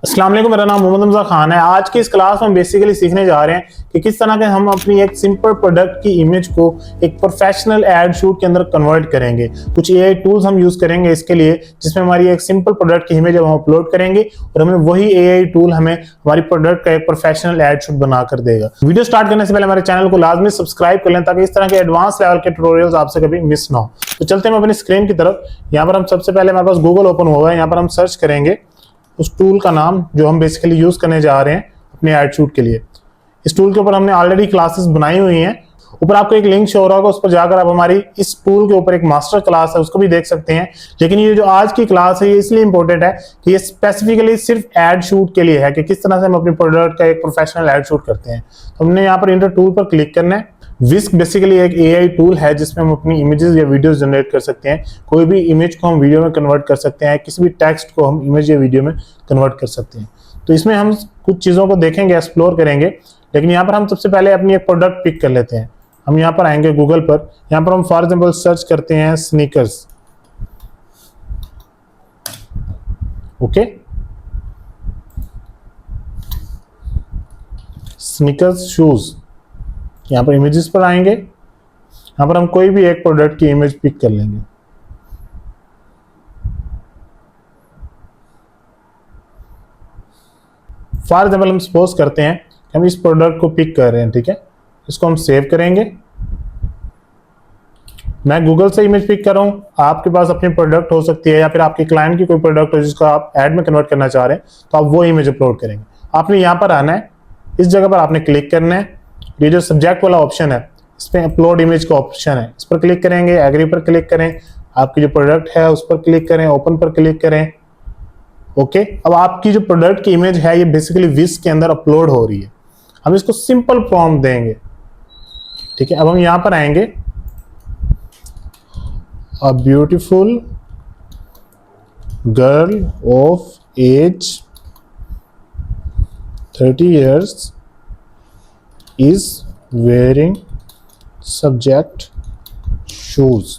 अस्सलाम वालेकुम, मेरा नाम मोहम्मद हमजा खान है। आज की इस क्लास में बेसिकली सीखने जा रहे हैं कि किस तरह के हम अपनी एक सिंपल प्रोडक्ट की इमेज को एक प्रोफेशनल एड शूट के अंदर कन्वर्ट करेंगे। कुछ एआई टूल्स हम यूज करेंगे इसके लिए, जिसमें हमारी एक सिंपल प्रोडक्ट की इमेज हम अपलोड करेंगे और हमें वही एआई टूल हमें हमारी प्रोडक्ट का एक प्रोफेशनल एड शूट बना कर देगा। वीडियो स्टार्ट करने से पहले हमारे चैनल को लाजमी सब्सक्राइब कर लें ताकि इस तरह के एडवांस लेवल के ट्यूटोरियल्स आपसे कभी मिस ना हो। तो चलते हैं अपनी स्क्रीन की तरफ। यहाँ पर हम सबसे पहले हमारे पास गूगल ओपन हुआ है। यहाँ पर हम सर्च करेंगे उस टूल का नाम जो हम बेसिकली यूज करने जा रहे हैं अपने एड शूट के लिए। इस टूल के ऊपर हमने ऑलरेडी क्लासेस बनाई हुई हैं। ऊपर आपको एक लिंक शो हो रहा होगा, उस पर जाकर आप हमारी इस टूल के ऊपर एक मास्टर क्लास है उसको भी देख सकते हैं। लेकिन ये जो आज की क्लास है ये इसलिए इंपॉर्टेंट है कि ये स्पेसिफिकली सिर्फ एड शूट के लिए है कि किस तरह से हम अपनी प्रोडक्ट का एक प्रोफेशनल एड शूट करते हैं। तो हमने यहाँ पर इंटर टूल पर क्लिक करना है। विस्क बेसिकली एक एआई टूल है जिसमें हम अपनी इमेजेस या वीडियोस जनरेट कर सकते हैं। कोई भी इमेज को हम वीडियो में कन्वर्ट कर सकते हैं, किसी भी टेक्स्ट को हम इमेज या वीडियो में कन्वर्ट कर सकते हैं। तो इसमें हम कुछ चीज़ों को देखेंगे, एक्सप्लोर करेंगे। लेकिन यहाँ पर हम सबसे पहले अपनी एक प्रोडक्ट पिक कर लेते हैं। हम यहाँ पर आएंगे गूगल पर। यहाँ पर हम फॉर एग्जाम्पल सर्च करते हैं स्नीकर्स। Okay, sneakers shoes. यहाँ पर इमेजेस पर आएंगे। यहाँ पर हम कोई भी एक प्रोडक्ट की इमेज पिक कर लेंगे। फॉर एग्जाम्पल हम सपोज करते हैं कि हम इस प्रोडक्ट को पिक कर रहे हैं, ठीक है। इसको हम सेव करेंगे। मैं गूगल से इमेज पिक कर रहा हूँ, आपके पास अपनी प्रोडक्ट हो सकती है या फिर आपके क्लाइंट की कोई प्रोडक्ट हो जिसको आप एड में कन्वर्ट करना चाह रहे हैं, तो आप वो इमेज अपलोड करेंगे। आपने यहाँ पर आना है, इस जगह पर आपने क्लिक करना है। ये जो सब्जेक्ट वाला ऑप्शन है इस पर अपलोड इमेज का ऑप्शन है, इस पर क्लिक करेंगे, एग्री पर क्लिक करें, आपकी जो प्रोडक्ट है उस पर क्लिक करें, ओपन पर क्लिक करें। ओके, अब आपकी जो प्रोडक्ट की इमेज है ये बेसिकली विस्क के अंदर अपलोड हो रही है। हम इसको सिंपल प्रॉम्प्ट देंगे, ठीक है। अब हम यहां पर आएंगे, a beautiful girl of age 30 years is wearing subject shoes।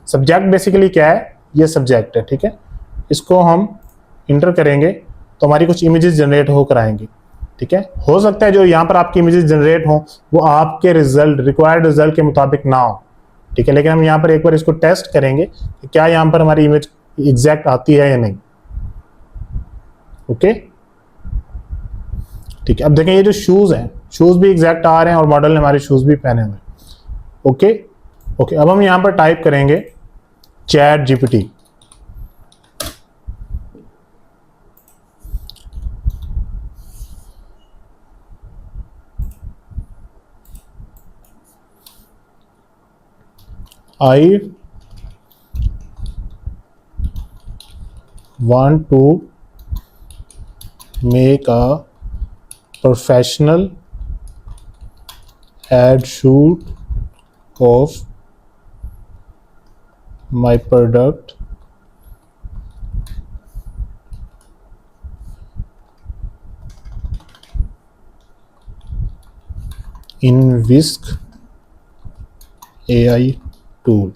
Subject basically क्या है, ये सब्जेक्ट है, ठीक है। इसको हम इंटर करेंगे तो हमारी कुछ इमेजेस जनरेट होकर आएंगी, ठीक है। हो सकता है जो यहाँ पर आपकी इमेजेस जनरेट हो वो आपके रिजल्ट रिक्वायर्ड रिजल्ट के मुताबिक ना हो, ठीक है। लेकिन हम यहाँ पर एक बार इसको टेस्ट करेंगे कि क्या यहाँ पर हमारी इमेज एग्जैक्ट आती है या नहीं। ओके, ठीक है। अब देखें ये जो शूज हैं, शूज भी एग्जैक्ट आ रहे हैं और मॉडल ने हमारे शूज भी पहने हुए। ओके ओके, अब हम यहां पर टाइप करेंगे chat GPT. I want to make a professional ad shoot of my product in Whisk AI tool।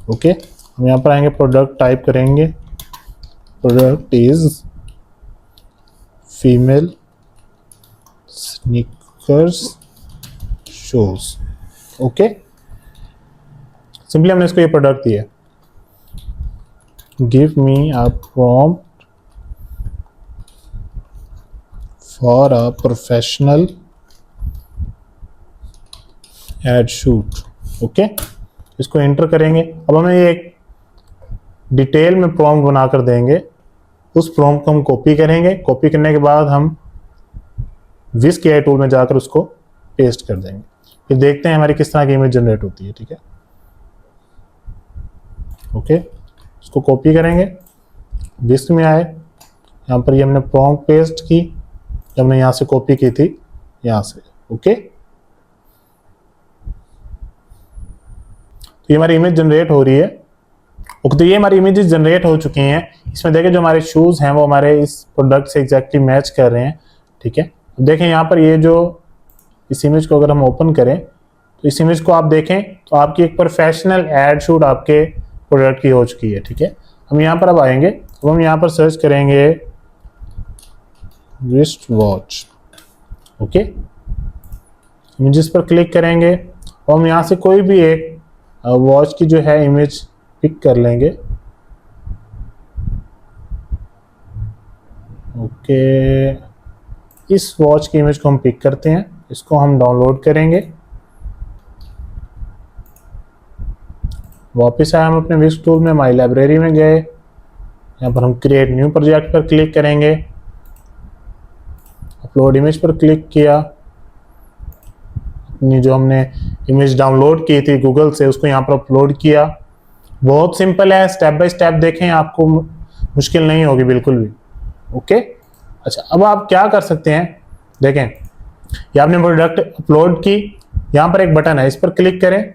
Okay, हम यहाँ पर आएंगे, प्रोडक्ट टाइप करेंगे, product is female sneakers shoes. Okay, simply हमने इसको ये प्रोडक्ट दिया। Give me a prompt for a professional ad shoot. Okay, इसको एंटर करेंगे। अब हमें ये एक डिटेल में प्रॉम्प्ट बनाकर देंगे। उस प्रॉम्प्ट को हम कॉपी करेंगे। कॉपी करने के बाद हम विस्क एआई टूल में जाकर उसको पेस्ट कर देंगे। फिर देखते हैं हमारी किस तरह की इमेज जनरेट होती है, ठीक है। ओके, इसको कॉपी करेंगे, विस्क में आए, यहाँ पर ये हमने प्रॉम्प्ट पेस्ट की, जब हमने यहाँ से कॉपी की थी यहाँ से। ओके, तो ये हमारी इमेज जनरेट हो रही है। ओके, तो ये हमारी इमेजेस जनरेट हो चुकी हैं। इसमें देखें जो हमारे शूज हैं वो हमारे इस प्रोडक्ट से एग्जैक्टली मैच कर रहे हैं, ठीक है। देखें यहाँ पर ये जो इस इमेज को अगर हम ओपन करें तो इस इमेज को आप देखें तो आपकी एक प्रोफेशनल एड शूट आपके प्रोडक्ट की हो चुकी है, ठीक है। हम यहाँ पर अब आएंगे, तो हम यहाँ पर सर्च करेंगे रिस्ट वॉच। ओके, इमेजेस पर क्लिक करेंगे और हम यहाँ से कोई भी एक वॉच की जो है इमेज पिक कर लेंगे। ओके, इस वॉच की इमेज को हम पिक करते हैं, इसको हम डाउनलोड करेंगे। वापस आए हम अपने विस्क टूल में, माई लाइब्रेरी में गए, यहाँ पर हम क्रिएट न्यू प्रोजेक्ट पर क्लिक करेंगे, अपलोड इमेज पर क्लिक किया, अपनी जो हमने इमेज डाउनलोड की थी गूगल से उसको यहाँ पर अपलोड किया। बहुत सिंपल है, स्टेप बाय स्टेप देखें, आपको मुश्किल नहीं होगी बिल्कुल भी। ओके, अच्छा अब आप क्या कर सकते हैं, देखें ये आपने प्रोडक्ट अपलोड की, यहाँ पर एक बटन है, इस पर क्लिक करें,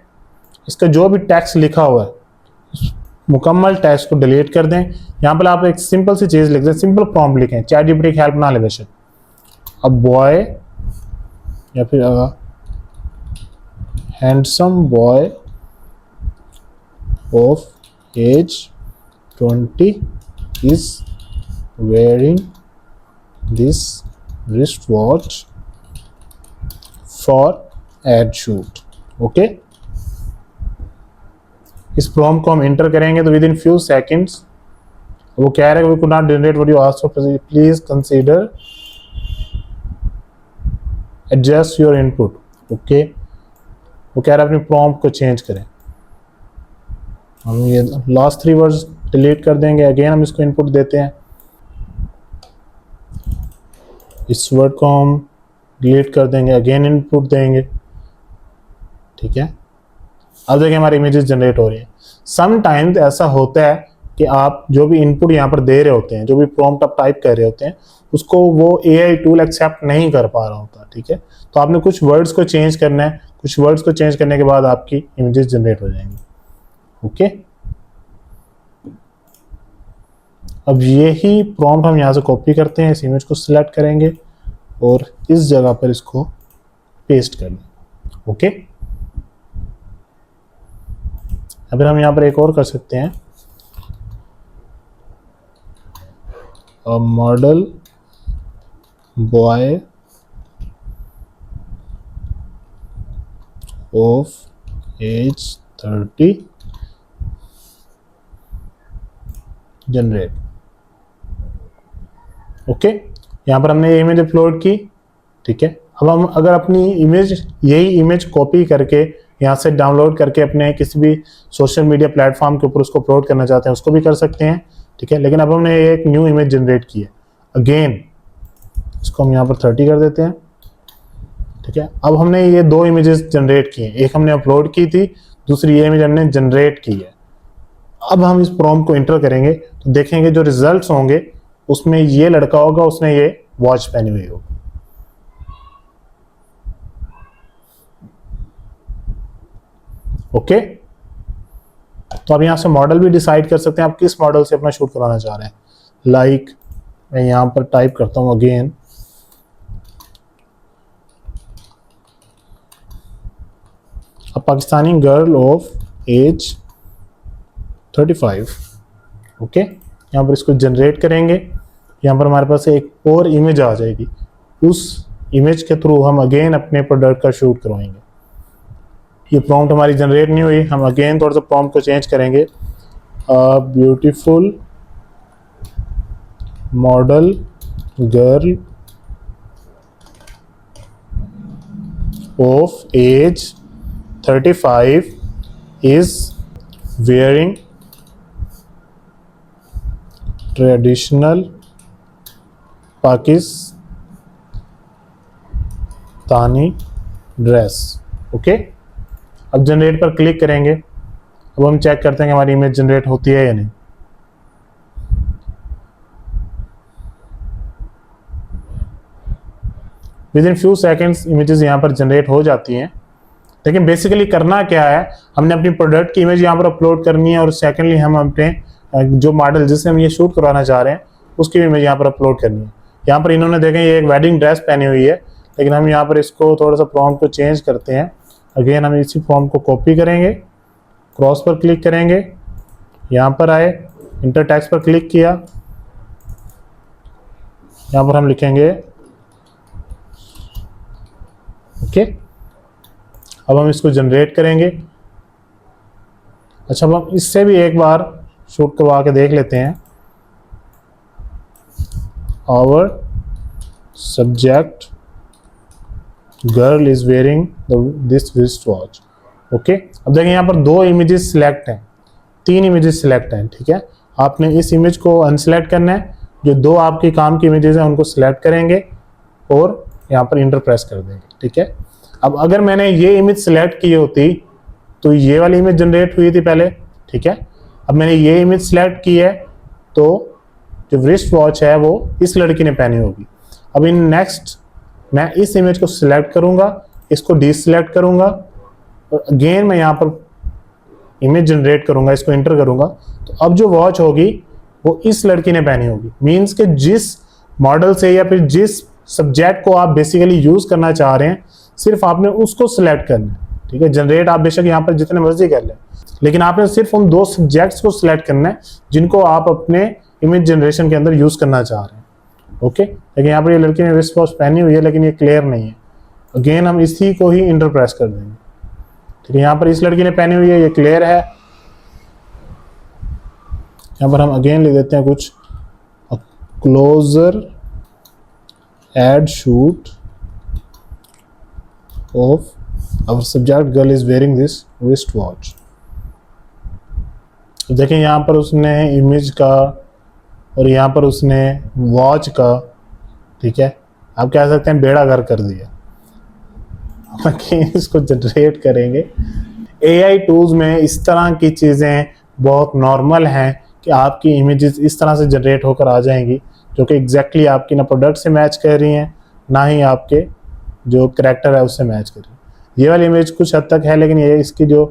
इसका जो भी टेक्स्ट लिखा हुआ है मुकम्मल टेक्स्ट को डिलीट कर दें। यहाँ पर आप एक सिंपल सी चीज़ लिख दें, सिंपल प्रॉम्प्ट लिखें, चैटजीपीटी की हेल्प ना ले बेशक। अब बॉय या फिर handsome boy of age 20 is wearing this wristwatch for ad shoot। Okay, इस प्रॉम्प्ट को हम एंटर करेंगे तो विद इन फ्यू सेकंड्स वो कह रहा है we could not generate what you asked for, please consider adjust your input. Okay, वो कह रहा है अपनी प्रॉम्प्ट को चेंज करें। हम ये लास्ट 3 वर्ड्स डिलीट कर देंगे, अगेन हम इसको इनपुट देते हैं, इस वर्ड को हम डिलीट कर देंगे, अगेन इनपुट देंगे। ठीक है, अब देखिए हमारी इमेजेस जनरेट हो रही है। समटाइम्स ऐसा होता है कि आप जो भी इनपुट यहाँ पर दे रहे होते हैं, जो भी प्रॉम्प्ट आप टाइप कर रहे होते हैं, उसको वो एआई टूल एक्सेप्ट नहीं कर पा रहा होता। ठीक है, तो आपने कुछ वर्ड्स को चेंज करना है, कुछ वर्ड्स को चेंज करने के बाद आपकी इमेजेस जनरेट हो जाएंगी। ओके, अब यही प्रॉम्प्ट हम यहाँ से कॉपी करते हैं, इस इमेज को सिलेक्ट करेंगे और इस जगह पर इसको पेस्ट कर दें। ओके, अब हम यहाँ पर एक और कर सकते हैं, model boy of age 30 generate. Okay, यहाँ पर हमने ये इमेज अपलोड की। ठीक है, अब हम अगर अपनी इमेज, यही इमेज कॉपी करके यहाँ से डाउनलोड करके अपने किसी भी सोशल मीडिया प्लेटफॉर्म के ऊपर उसको अपलोड करना चाहते हैं, उसको भी कर सकते हैं। ठीक है, लेकिन अब हमने एक न्यू इमेज जनरेट की है, अगेन इसको हम यहाँ पर 30 कर देते हैं। ठीक है, अब हमने ये 2 इमेजेस जनरेट की हैं, एक हमने अपलोड की थी, दूसरी ये इमेज हमने जनरेट की है। अब हम इस प्रॉम्प्ट को एंटर करेंगे तो देखेंगे जो रिजल्ट्स होंगे उसमें ये लड़का होगा, उसने ये वॉच पहनी हुई होगी। ओके, तो अब यहां से मॉडल भी डिसाइड कर सकते हैं आप किस मॉडल से अपना शूट कराना चाह रहे हैं। लाइक मैं यहां पर टाइप करता हूं again, a Pakistani girl of age 35। Okay, यहाँ पर इसको जनरेट करेंगे, यहाँ पर हमारे पास एक और इमेज आ जाएगी, उस इमेज के थ्रू हम अगेन अपने प्रोडक्ट का शूट करवाएंगे। ये प्रॉम्प्ट हमारी जनरेट नहीं हुई, हम अगेन थोड़ा सा प्रॉम्प्ट को चेंज करेंगे, beautiful model girl of age 35 is wearing traditional Pakistani dress. Okay, अब जनरेट पर क्लिक करेंगे, अब हम चेक करते हैं कि हमारी इमेज जनरेट होती है या नहीं। With in few seconds images यहाँ पर जनरेट हो जाती हैं। लेकिन बेसिकली करना क्या है, हमने अपनी प्रोडक्ट की इमेज यहाँ पर अपलोड करनी है और सेकेंडली हम अपने जो मॉडल जिससे हम ये शूट करवाना चाह रहे हैं उसकी भी इमेज यहाँ पर अपलोड करनी है। यहाँ पर इन्होंने देखें ये एक वेडिंग ड्रेस पहनी हुई है, लेकिन हम यहाँ पर इसको थोड़ा सा प्रॉम्प्ट को चेंज करते हैं। अगेन हम इसी प्रॉम्प्ट को कॉपी करेंगे, क्रॉस पर क्लिक करेंगे, यहाँ पर आए, इंटर टेक्स्ट पर क्लिक किया, यहाँ पर हम लिखेंगे ओके। अब हम इसको जनरेट करेंगे। अच्छा, अब हम इससे भी एक बार शूट करवा के देख लेते हैं। Our subject girl is wearing this wrist watch. Okay, अब देखिए यहाँ पर 2 इमेजेस सिलेक्ट हैं, 3 इमेजेस सिलेक्ट हैं। ठीक है, आपने इस इमेज को अनसेलेक्ट करना है। जो 2 आपके काम की इमेजेस हैं उनको सिलेक्ट करेंगे और यहाँ पर इंटर प्रेस कर देंगे। ठीक है, अब अगर मैंने ये इमेज सिलेक्ट की होती तो ये वाली इमेज जनरेट हुई थी पहले। ठीक है, अब मैंने ये इमेज सिलेक्ट की है तो जो रिस्ट वॉच है वो इस लड़की ने पहनी होगी। अब इन नेक्स्ट मैं इस इमेज को सिलेक्ट करूंगा, इसको डिसलेक्ट करूंगा और अगेन मैं यहाँ पर इमेज जनरेट करूंगा, इसको इंटर करूंगा। तो अब जो वॉच होगी वो इस लड़की ने पहनी होगी। मीन्स कि जिस मॉडल से या फिर जिस सब्जेक्ट को आप बेसिकली यूज करना चाह रहे हैं सिर्फ आपने उसको सिलेक्ट करना है। ठीक है, जनरेट आप बेशक यहाँ पर जितने मर्जी कर लें, लेकिन आपने सिर्फ उन 2 सब्जेक्ट्स को सिलेक्ट करना है जिनको आप अपने इमेज जनरेशन के अंदर यूज करना चाह रहे हैं। ओके, लेकिन यहाँ पर ये लड़की ने रिस्ट वॉच पहनी हुई है लेकिन ये क्लियर नहीं है। अगेन हम इसी को ही इंटर प्रेस कर देंगे। ठीक है, यहाँ पर इस लड़की ने पहनी हुई है, ये क्लियर है। यहाँ पर हम अगेन लिख देते हैं कुछ, closer ad shoot of our subject girl is wearing this wrist watch. देखें यहाँ पर उसने इमेज का और यहाँ पर उसने वॉच का, ठीक है, आप कह सकते हैं बेड़ा गर्क कर दिया। इसको जनरेट करेंगे। AI टूल्स में इस तरह की चीज़ें बहुत नॉर्मल हैं कि आपकी इमेजेस इस तरह से जनरेट होकर आ जाएंगी जो कि एग्जैक्टली आपकी ना प्रोडक्ट से मैच कर रही हैं ना ही आपके जो करैक्टर है उससे मैच कर रही है। ये वाली इमेज कुछ हद तक है लेकिन ये इसकी जो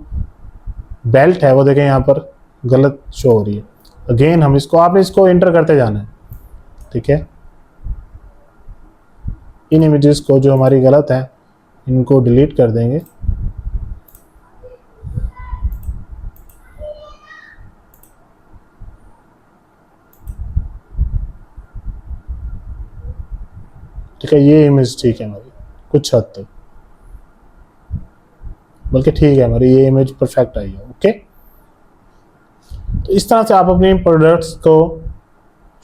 बेल्ट है वो देखें यहाँ पर गलत शो हो रही है। अगेन हम इसको, आपने इसको एंटर करते जाना है। ठीक है, इन इमेजेस को जो हमारी गलत है इनको डिलीट कर देंगे। ठीक है, ये इमेज ठीक है हमारी कुछ हद तक, बल्कि ठीक है हमारी ये इमेज परफेक्ट आई है। ओके, तो इस तरह से आप अपने प्रोडक्ट्स को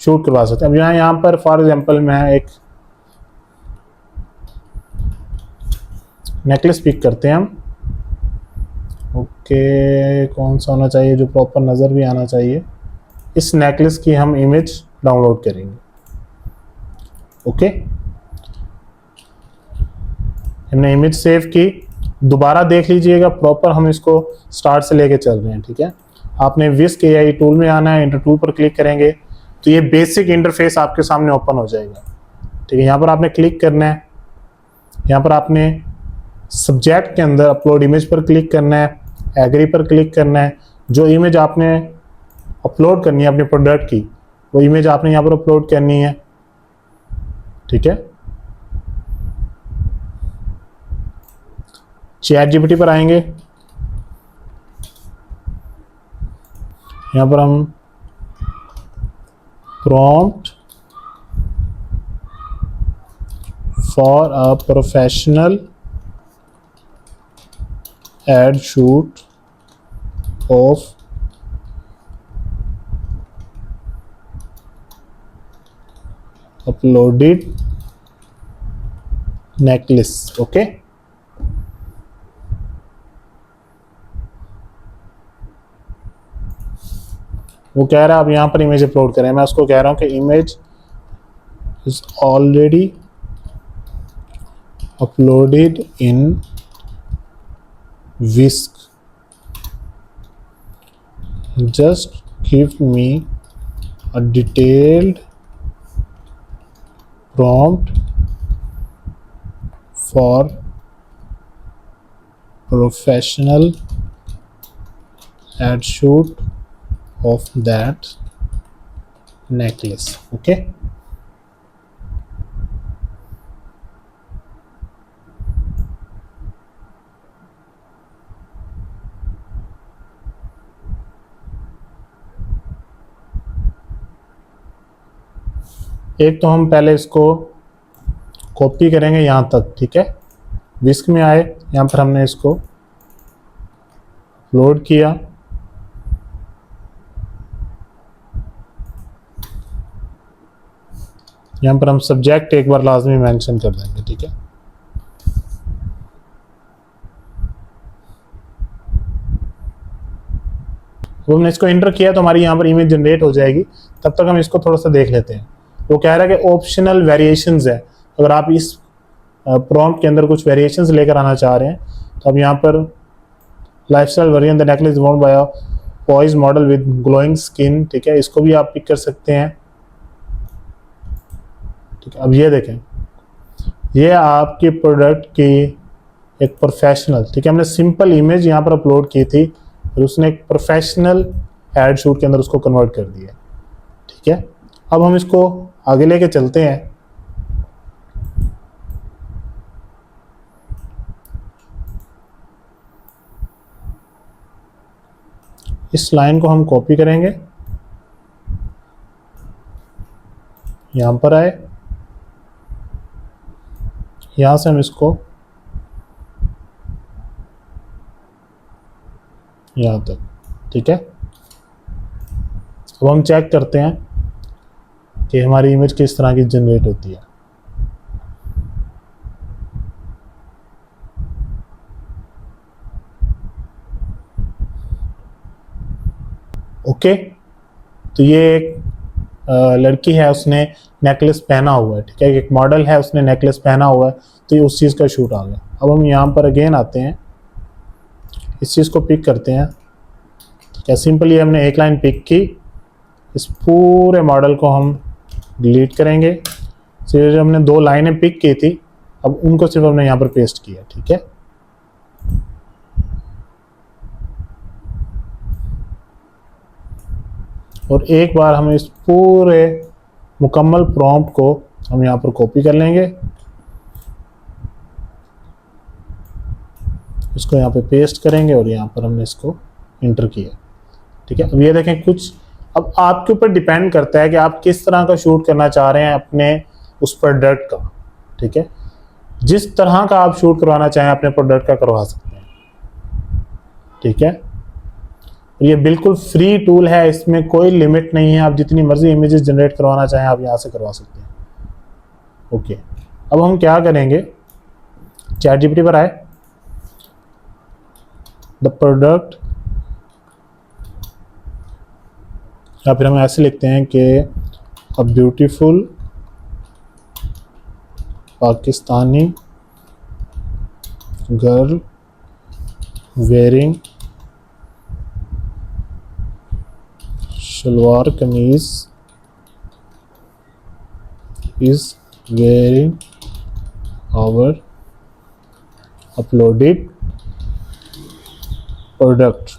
शूट करवा सकते हैं। अब यहाँ पर फॉर एग्जांपल मैं एक नेकलेस पिक करते हैं हम। ओके, कौन सा होना चाहिए जो प्रॉपर नज़र भी आना चाहिए। इस नेकलेस की हम इमेज डाउनलोड करेंगे। ओके, हमने इमेज सेव की, दोबारा देख लीजिएगा प्रॉपर हम इसको स्टार्ट से लेके चल रहे हैं। ठीक है, आपने विस्क AI टूल में आना है, इंटर टूल पर क्लिक करेंगे तो ये बेसिक इंटरफेस आपके सामने ओपन हो जाएगा। ठीक है, यहाँ पर आपने क्लिक करना है, यहाँ पर आपने सब्जेक्ट के अंदर अपलोड इमेज पर क्लिक करना है, एग्री पर क्लिक करना है। जो इमेज आपने अपलोड करनी है अपने प्रोडक्ट की वो इमेज आपने यहाँ पर अपलोड करनी है। ठीक है, ChatGPT पर आएंगे, यहाँ पर हम prompt for a professional add shoot of uploaded necklace. Okay, वो कह रहा है अब यहाँ पर इमेज अपलोड करें। मैं उसको कह रहा हूँ कि image is already uploaded in whisk, just give me a detailed prompt for professional ad shoot of that necklace. Okay, एक तो हम पहले इसको कॉपी करेंगे यहाँ तक, ठीक है। विस्क में आए, यहाँ पर हमने इसको लोड किया, यहाँ पर हम सब्जेक्ट एक बार लाजमी मेंशन कर देंगे, ठीक है। तो हमने इसको एंटर किया तो हमारी यहाँ पर इमेज जनरेट हो जाएगी। तब तक हम इसको थोड़ा सा देख लेते हैं। वो कह रहा है कि ऑप्शनल वेरिएशंस है, अगर आप इस प्रॉम्प्ट के अंदर कुछ वेरिएशंस लेकर आना चाह रहे हैं तो अब यहाँ पर lifestyle variant the necklace worn by a poised model with glowing skin, ठीक है, इसको भी आप पिक कर सकते हैं, ठीक है। अब ये देखें, ये आपके प्रोडक्ट की एक प्रोफेशनल, ठीक है, हमने सिंपल इमेज यहाँ पर अपलोड की थी और उसने एक प्रोफेशनल एड शूट के अंदर उसको कन्वर्ट कर दिया, ठीक है। अब हम इसको आगे लेके चलते हैं। इस लाइन को हम कॉपी करेंगे, यहां पर आए, यहां से हम इसको यहां तक, ठीक है। अब हम चेक करते हैं कि हमारी इमेज किस तरह की जनरेट होती है। ओके, तो ये एक लड़की है, उसने नेकलेस पहना हुआ है, ठीक है, एक मॉडल है, उसने नेकलेस पहना हुआ है, तो ये उस चीज़ का शूट आ गया। अब हम यहाँ पर अगेन आते हैं, इस चीज़ को पिक करते हैं, ठीक है। सिंपली हमने एक लाइन पिक की, इस पूरे मॉडल को हम डिलीट करेंगे। सिर्फ हमने 2 लाइनें पिक की थी, अब उनको सिर्फ हमने यहाँ पर पेस्ट किया, ठीक है। और एक बार हम इस पूरे मुकम्मल प्रॉम्प्ट को हम यहाँ पर कॉपी कर लेंगे, इसको यहाँ पे पेस्ट करेंगे और यहाँ पर हमने इसको इंटर किया, ठीक है। अब ये देखें कुछ, अब आपके ऊपर डिपेंड करता है कि आप किस तरह का शूट करना चाह रहे हैं अपने उस प्रोडक्ट का, ठीक है। जिस तरह का आप शूट करवाना चाहें अपने प्रोडक्ट का करवा सकते हैं, ठीक है। ये बिल्कुल फ्री टूल है, इसमें कोई लिमिट नहीं है, आप जितनी मर्जी इमेजेस जनरेट करवाना चाहें आप यहाँ से करवा सकते हैं। ओके, अब हम क्या करेंगे, चैट जीपीटी पर आए, द प्रोडक्ट, या फिर हम ऐसे लिखते हैं कि a beautiful Pakistani girl wearing shalwar kameez is wearing our uploaded product।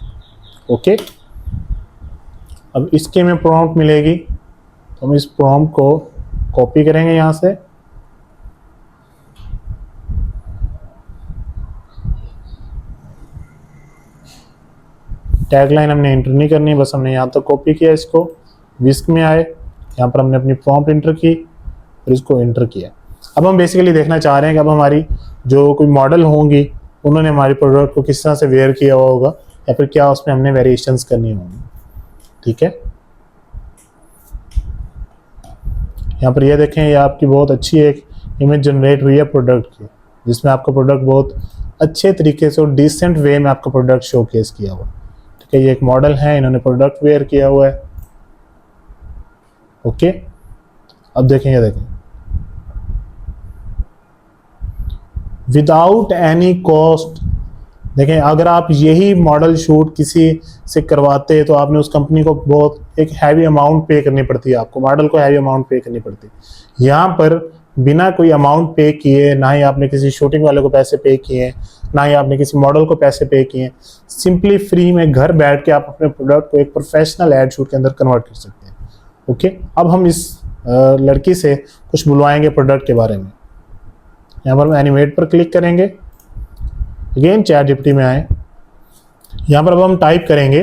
Okay, अब इसके में प्रॉम्प्ट मिलेगी, तो हम इस प्रॉम्प्ट को कॉपी करेंगे यहाँ से, टैगलाइन हमने एंटर नहीं करनी, बस हमने यहाँ तक कॉपी किया इसको। विस्क में आए, यहाँ पर हमने अपनी प्रॉम्प्ट एंटर की और इसको एंटर किया। अब हम बेसिकली देखना चाह रहे हैं कि अब हमारी जो कोई मॉडल होंगी उन्होंने हमारी प्रोडक्ट को किस तरह से वेयर किया हुआ होगा, या फिर क्या उसमें हमने वेरिएशंस करनी होंगी, ठीक है। यहाँ पर ये देखें, ये आपकी बहुत अच्छी एक इमेज जनरेट हुई है प्रोडक्ट की, जिसमें आपका प्रोडक्ट बहुत अच्छे तरीके से और डिसेंट वे में आपका प्रोडक्ट शोकेस किया हुआ, ठीक है। ये एक मॉडल है, इन्होंने प्रोडक्ट वेयर किया हुआ है। ओके, अब देखें, ये देखें, विदाउट एनी कॉस्ट। देखें, अगर आप यही मॉडल शूट किसी से करवाते तो आपने उस कंपनी को बहुत एक हैवी अमाउंट पे करनी पड़ती है, आपको मॉडल को हैवी अमाउंट पे करनी पड़ती है। यहाँ पर बिना कोई अमाउंट पे किए, ना ही आपने किसी शूटिंग वाले को पैसे पे किए, ना ही आपने किसी मॉडल को पैसे पे किए, सिंपली फ्री में घर बैठ के आप अपने प्रोडक्ट को एक प्रोफेशनल एड शूट के अंदर कन्वर्ट कर सकते हैं। ओके, अब हम इस लड़की से कुछ बुलवाएंगे प्रोडक्ट के बारे में। यहाँ पर हम एनिमेट पर क्लिक करेंगे, अगेन चैट जीपीटी में आए, यहाँ पर अब हम टाइप करेंगे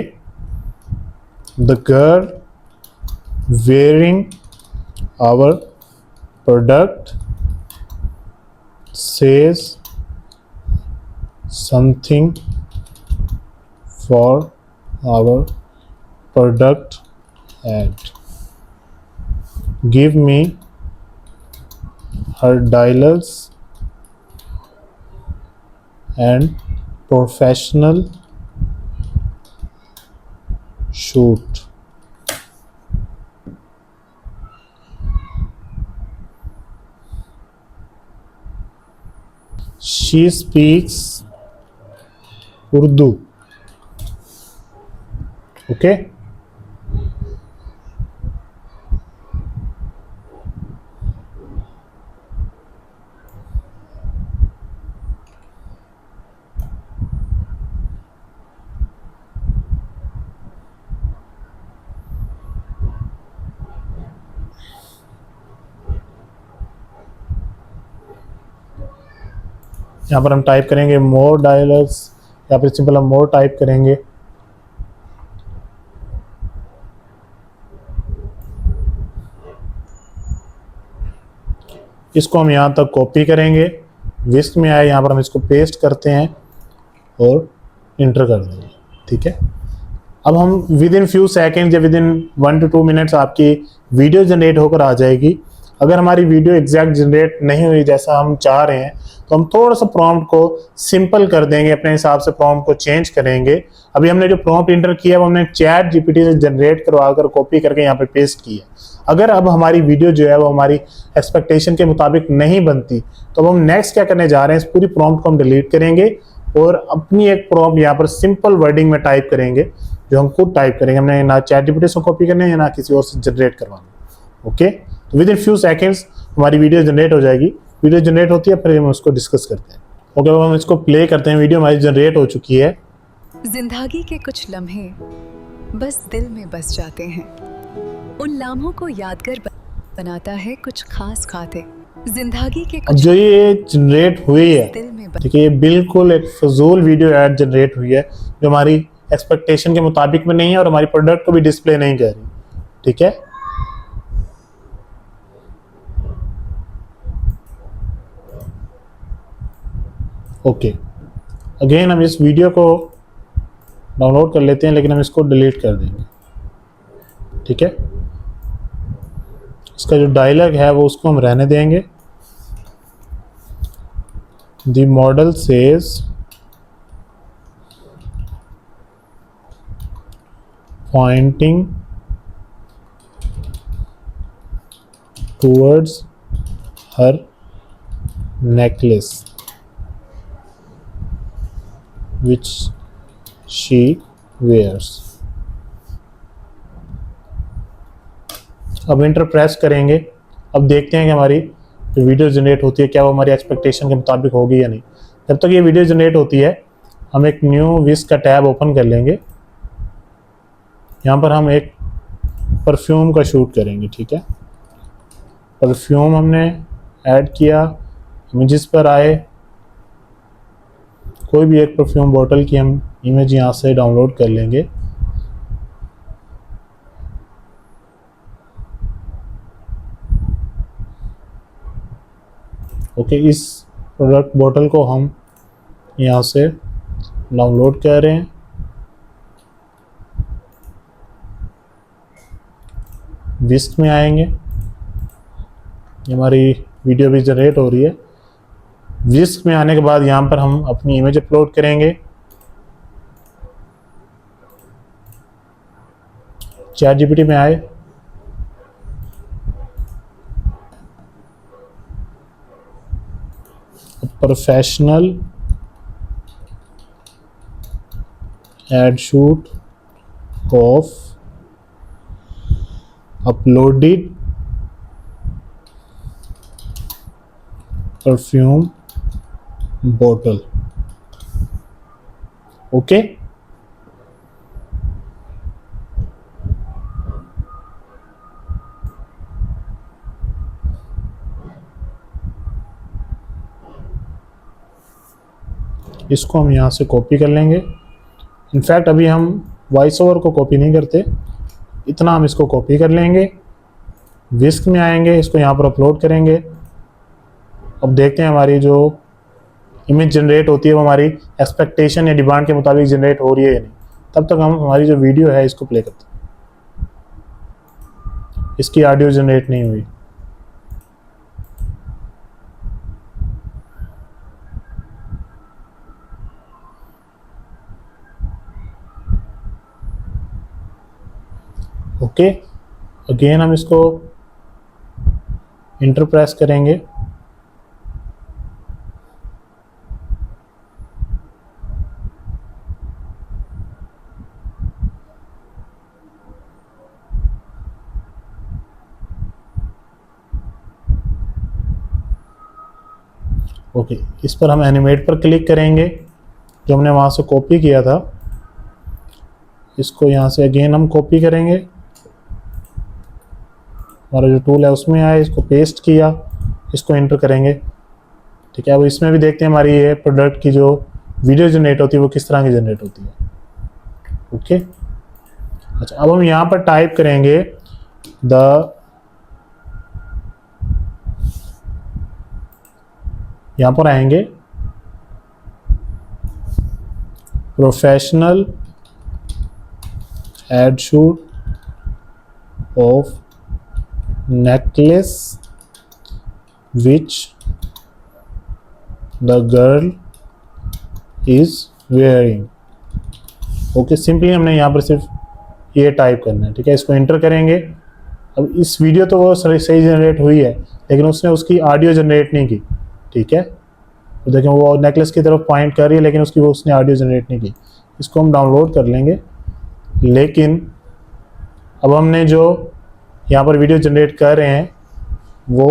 the girl wearing our product says something for our product ad. Give me her dialogues and professional shoot. She speaks Urdu. Okay. यहाँ पर हम टाइप करेंगे मोर डायलॉग्स, या फिर सिंपल हम मोर टाइप करेंगे। इसको हम यहाँ तक कॉपी करेंगे, विस्क में आए, यहाँ पर हम इसको पेस्ट करते हैं और इंटर कर देंगे। ठीक है, अब हम विद इन फ्यू सेकेंड या विद इन 1 to 2 मिनट्स आपकी वीडियो जनरेट होकर आ जाएगी। अगर हमारी वीडियो एग्जैक्ट जनरेट नहीं हुई जैसा हम चाह रहे हैं तो हम थोड़ा सा प्रॉम्प्ट को सिंपल कर देंगे, अपने हिसाब से प्रॉम्प्ट को चेंज करेंगे। अभी हमने जो प्रॉम्प्ट इंटर किया है वो हमने चैट जीपीटी से जनरेट करवा कर कॉपी करके यहाँ पे पेस्ट किया। अगर अब हमारी वीडियो जो है वो हमारी एक्सपेक्टेशन के मुताबिक नहीं बनती तो अब हम नेक्स्ट क्या करने जा रहे हैं, इस पूरी प्रॉम्प्ट को हम डिलीट करेंगे और अपनी एक प्रॉम्प्ट यहाँ पर सिंपल वर्डिंग में टाइप करेंगे, जो हम खुद टाइप करेंगे। हमने ना चैट जीपीटी से कॉपी करनी है ना किसी और से जनरेट करवाना। ओके, तो विद इन फ्यू सेकेंड्स हमारी वीडियो जनरेट हो जाएगी। वीडियो जनरेट होती है फिर हम उसको डिस्कस करते हैं। ओके, अब हम इसको प्ले करते हैं। वीडियो हमारी जनरेट हो चुकी है। जिंदगी के कुछ लम्हे बस दिल में बस जाते हैं, उन लम्हों को यादगार बनाता है कुछ खास खाते। जिंदगी के अब जो ये जनरेट हुई है, दिल में ठीक है, ये बिल्कुल एक फजूल वीडियो ऐड जनरेट हुई है जो हमारी एक्सपेक्टेशन के मुताबिक में नहीं है और हमारी प्रोडक्ट को भी डिस्प्ले नहीं कर रही। ठीक है, ओके, अगेन हम इस वीडियो को डाउनलोड कर लेते हैं, लेकिन हम इसको डिलीट कर देंगे। ठीक है, इसका जो डायलॉग है वो उसको हम रहने देंगे। The model says pointing towards her necklace which she wears। अब इंटर प्रेस करेंगे। अब देखते हैं कि हमारी जो वीडियो जनरेट होती है क्या वो हमारी एक्सपेक्टेशन के मुताबिक होगी या नहीं। जब तक ये वीडियो जनरेट होती है हम एक न्यू विस्क का टैब ओपन कर लेंगे। यहाँ पर हम एक परफ्यूम का शूट करेंगे। ठीक है, परफ्यूम हमने ऐड किया, इमेजेस पर आए, कोई भी एक परफ्यूम बॉटल की हम इमेज यहाँ से डाउनलोड कर लेंगे। ओके, इस प्रोडक्ट बॉटल को हम यहाँ से डाउनलोड कर रहे हैं। विस्क में आएंगे, हमारी वीडियो भी जनरेट हो रही है। विस्क में आने के बाद यहाँ पर हम अपनी इमेज अपलोड करेंगे। चैट जीपीटी में आए, professional add shoot of uploaded perfume bottle. Okay, इसको हम यहाँ से कॉपी कर लेंगे। इनफैक्ट अभी हम वॉइस ओवर को कॉपी नहीं करते, इतना हम इसको कॉपी कर लेंगे विस्क में आएंगे, इसको यहाँ पर अपलोड करेंगे। अब देखते हैं हमारी जो इमेज जनरेट होती है वो हमारी एक्सपेक्टेशन या डिमांड के मुताबिक जनरेट हो रही है या नहीं। तब तक हम हमारी जो वीडियो है इसको प्ले करते हैं। इसकी ऑडियो जनरेट नहीं हुई। ओके, अगेन हम इसको इंटर प्रेस करेंगे। ओके, इस पर हम एनिमेट पर क्लिक करेंगे जो हमने वहाँ से कॉपी किया था। इसको यहाँ से अगेन हम कॉपी करेंगे, हमारा जो टूल है उसमें आए, इसको पेस्ट किया, इसको एंटर करेंगे। ठीक है, अब इसमें भी देखते हैं हमारी ये प्रोडक्ट की जो वीडियो जनरेट होती है वो किस तरह की जनरेट होती है। ओके, अच्छा, अब हम यहाँ पर टाइप करेंगे यहाँ पर आएंगे professional add shoot of necklace which the girl is wearing। Okay, simply हमने यहाँ पर सिर्फ ये टाइप करना है। ठीक है, इसको एंटर करेंगे। अब इस वीडियो तो वो सही जनरेट हुई है, लेकिन उसने उसकी ऑडियो जनरेट नहीं की। ठीक है, तो देखें वो नेकलेस की तरफ पॉइंट कर रही है, लेकिन उसने ऑडियो जनरेट नहीं की। इसको हम डाउनलोड कर लेंगे, लेकिन अब हमने जो यहाँ पर वीडियो जनरेट कर रहे हैं वो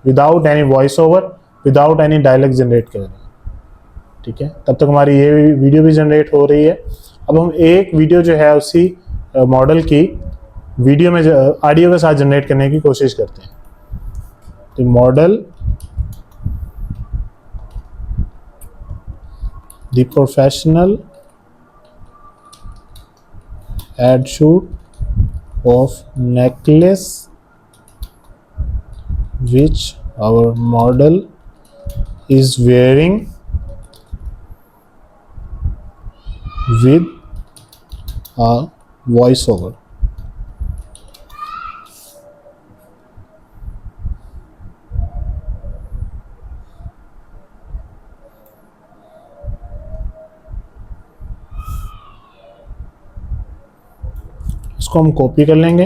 without any voice over, without any dialogue generate कर रहे हैं। ठीक है, तब तक हमारी ये वीडियो भी जनरेट हो रही है। अब हम एक वीडियो जो है उसी मॉडल की वीडियो में ऑडियो के साथ जनरेट करने की कोशिश करते हैं। तो model the professional ad shoot of necklace which our model is wearing with a voiceover। इसको हम कॉपी कर लेंगे,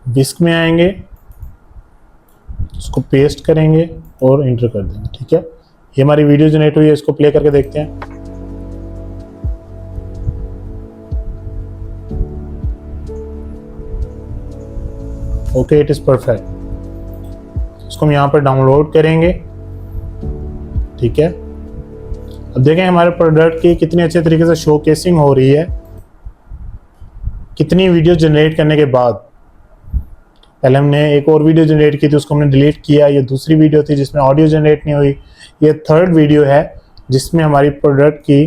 विस्क में आएंगे, इसको पेस्ट करेंगे और एंटर कर देंगे। ठीक है, ये हमारी वीडियो जनरेट हुई है, इसको प्ले करके देखते हैं। Okay, it is perfect. इसको हम यहाँ पर डाउनलोड करेंगे। ठीक है, अब देखें हमारे प्रोडक्ट की कितने अच्छे तरीके से शोकेसिंग हो रही है कितनी वीडियो जनरेट करने के बाद। पहले हमने एक और वीडियो जनरेट की थी, उसको हमने डिलीट किया। ये दूसरी वीडियो थी जिसमें ऑडियो जनरेट नहीं हुई। ये थर्ड वीडियो है जिसमें हमारी प्रोडक्ट की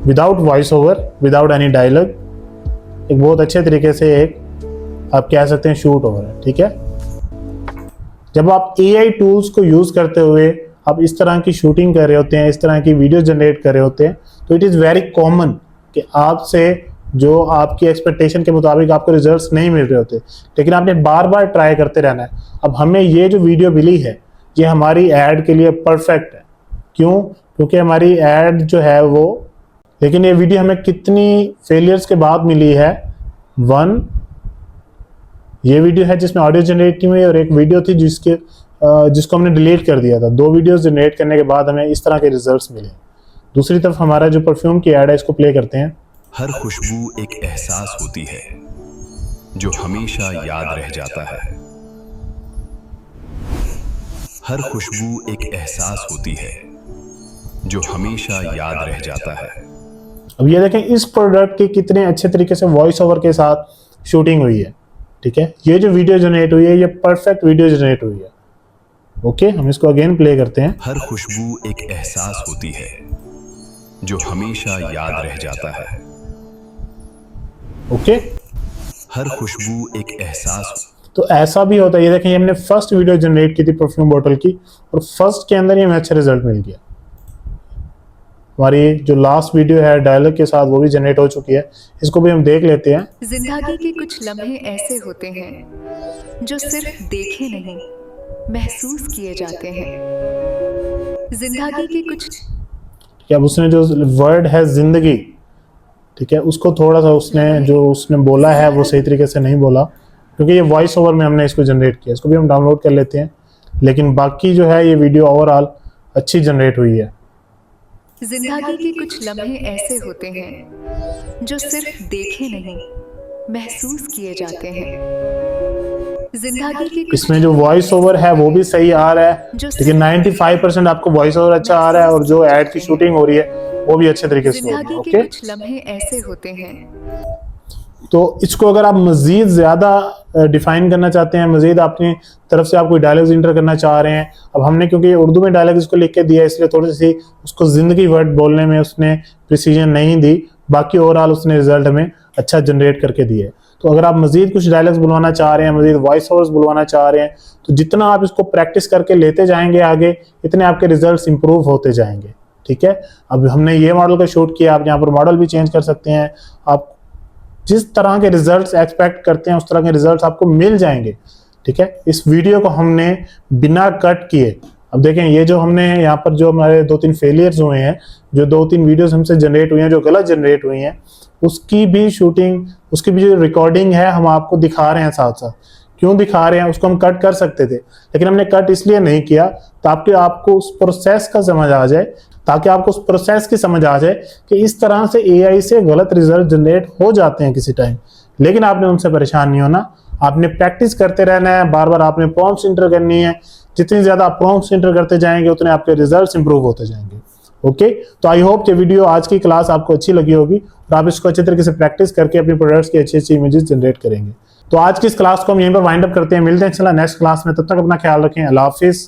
without voice over, without any dialogue एक बहुत अच्छे तरीके से एक आप कह सकते हैं शूट हो रहा है। ठीक है, जब आप AI टूल्स को यूज़ करते हुए आप इस तरह की शूटिंग कर रहे होते हैं, इस तरह की वीडियो जनरेट कर रहे होते हैं, तो इट इज़ वेरी कॉमन कि आपसे जो आपकी एक्सपेक्टेशन के मुताबिक आपको रिजल्ट्स नहीं मिल रहे होते, लेकिन आपने बार बार ट्राई करते रहना है। अब हमें ये जो वीडियो मिली है ये हमारी ऐड के लिए परफेक्ट है। क्यों? क्योंकि हमारी ऐड जो है वो, लेकिन ये वीडियो हमें कितनी फेलियर्स के बाद मिली है। ये वीडियो है जिसमें ऑडियो जनरेट नहीं हुई और एक वीडियो थी जिसको हमने डिलीट कर दिया था। 2 वीडियोस जनरेट करने के बाद हमें इस तरह के रिजल्ट्स मिले। दूसरी तरफ हमारा जो परफ्यूम की ऐड है इसको प्ले करते हैं। हर खुशबू एक एहसास होती है जो हमेशा याद रह जाता है। हर खुशबू एक एहसास होती है जो हमेशा याद रह जाता है। अब ये देखें इस प्रोडक्ट की कितने अच्छे तरीके से वॉइस ओवर के साथ शूटिंग हुई है। ठीक है, ये जो वीडियो जनरेट हुई है ये परफेक्ट वीडियो जनरेट हुई है। ओके, हम इसको अगेन प्ले करते हैं। हर खुशबू एक एहसास होती है जो हमेशा याद रह जाता है। ओके, हर खुशबू एक एहसास। तो ऐसा भी होता है। ये देखें, ये हमने फर्स्ट वीडियो जनरेट की थी परफ्यूम बॉटल की, और फर्स्ट के अंदर ही हमें अच्छा रिजल्ट मिल गया। हमारी जो लास्ट वीडियो है डायलॉग के साथ वो भी जनरेट हो चुकी है, इसको भी हम देख लेते हैं। जिंदगी के कुछ लम्हे ऐसे होते हैं जो सिर्फ देखे नहीं महसूस किए जाते हैं। जिंदगी के कुछ कि अब उसने जो वर्ड है जिंदगी, ठीक है, उसको थोड़ा सा उसने बोला है वो सही तरीके से नहीं बोला, क्योंकि ये वॉइस ओवर में हमने इसको जनरेट किया। इसको भी हम डाउनलोड कर लेते हैं, लेकिन बाकी जो है ये वीडियो ओवरऑल अच्छी जनरेट हुई है। जिंदगी के कुछ लम्हे ऐसे होते हैं जो सिर्फ देखे नहीं महसूस किए जाते हैं। जिंदगी के कुछ इसमें जो वॉइस ओवर है वो भी सही आ रहा है, लेकिन 95% आपको वॉइस ओवर अच्छा आ रहा है, और जो एड की शूटिंग हो रही है वो भी अच्छे तरीके से हो रही है। जिंदगी ओके, के कुछ लम्हे ऐसे होते हैं। तो इसको अगर आप मज़ीद ज़्यादा डिफाइन करना चाहते हैं, मज़ीद अपनी तरफ से आप कोई डायलॉग्स इंटर करना चाह रहे हैं, अब हमने क्योंकि उर्दू में डायलॉग इसको लिख के दिया है, इसलिए थोड़ी सी उसको ज़िंदगी वर्ड बोलने में उसने प्रिसीजन नहीं दी, बाकी ओवरऑल उसने रिजल्ट हमें अच्छा जनरेट करके दिया है। तो अगर आप मज़ीद कुछ डायलॉग्स बुलवाना चाह रहे हैं, मज़ीद वॉइस ओवर्स बुलवाना चाह रहे हैं, तो जितना आप इसको प्रैक्टिस करके लेते जाएंगे आगे, इतने आपके रिजल्ट्स इंप्रूव होते जाएंगे। ठीक है, अब हमने ये मॉडल का शूट किया, आप यहाँ पर मॉडल भी चेंज कर सकते हैं। आप जिस तरह के रिजल्ट्स एक्सपेक्ट करते हैं उस तरह के रिजल्ट्स आपको मिल जाएंगे। ठीक है, इस वीडियो को हमने बिना कट किए, अब देखें ये जो हमने यहाँ पर जो हमारे 2-3 फेलियर्स हुए हैं, जो 2-3 वीडियोस हमसे जनरेट हुई हैं जो गलत जनरेट हुई हैं, उसकी भी शूटिंग, उसकी भी जो रिकॉर्डिंग है हम आपको दिखा रहे हैं साथ साथ। क्यों दिखा रहे हैं? उसको हम कट कर सकते थे, लेकिन हमने कट इसलिए नहीं किया ताकि आपको उस प्रोसेस का समझ आ जाए, ताकि आपको उस प्रोसेस की समझ आ जाए कि इस तरह से एआई से गलत रिजल्ट जनरेट हो जाते हैं किसी टाइम। लेकिन आपने उनसे परेशान नहीं होना, आपने प्रैक्टिस करते रहना है, बार बार आपने प्रॉम्प्ट्स इंटर करनी है। जितनी ज़्यादा आप प्रॉम्प्ट्स इंटर करते जाएंगे उतने आपके रिजल्ट्स इंप्रूव होते जाएंगे। ओके, तो आई होप ये वीडियो, आज की क्लास आपको अच्छी लगी होगी और आप इसको अच्छे तरीके से प्रैक्टिस करके अपने प्रोडक्ट्स की अच्छी अच्छी इमेजेस जनरेट करेंगे। तो आज की इस क्लास को हम यहीं पर वाइंड अप करते हैं, मिलते हैं इंशाल्लाह नेक्स्ट क्लास में। तब तक अपना ख्याल रखें, अल्लाह हाफिज़।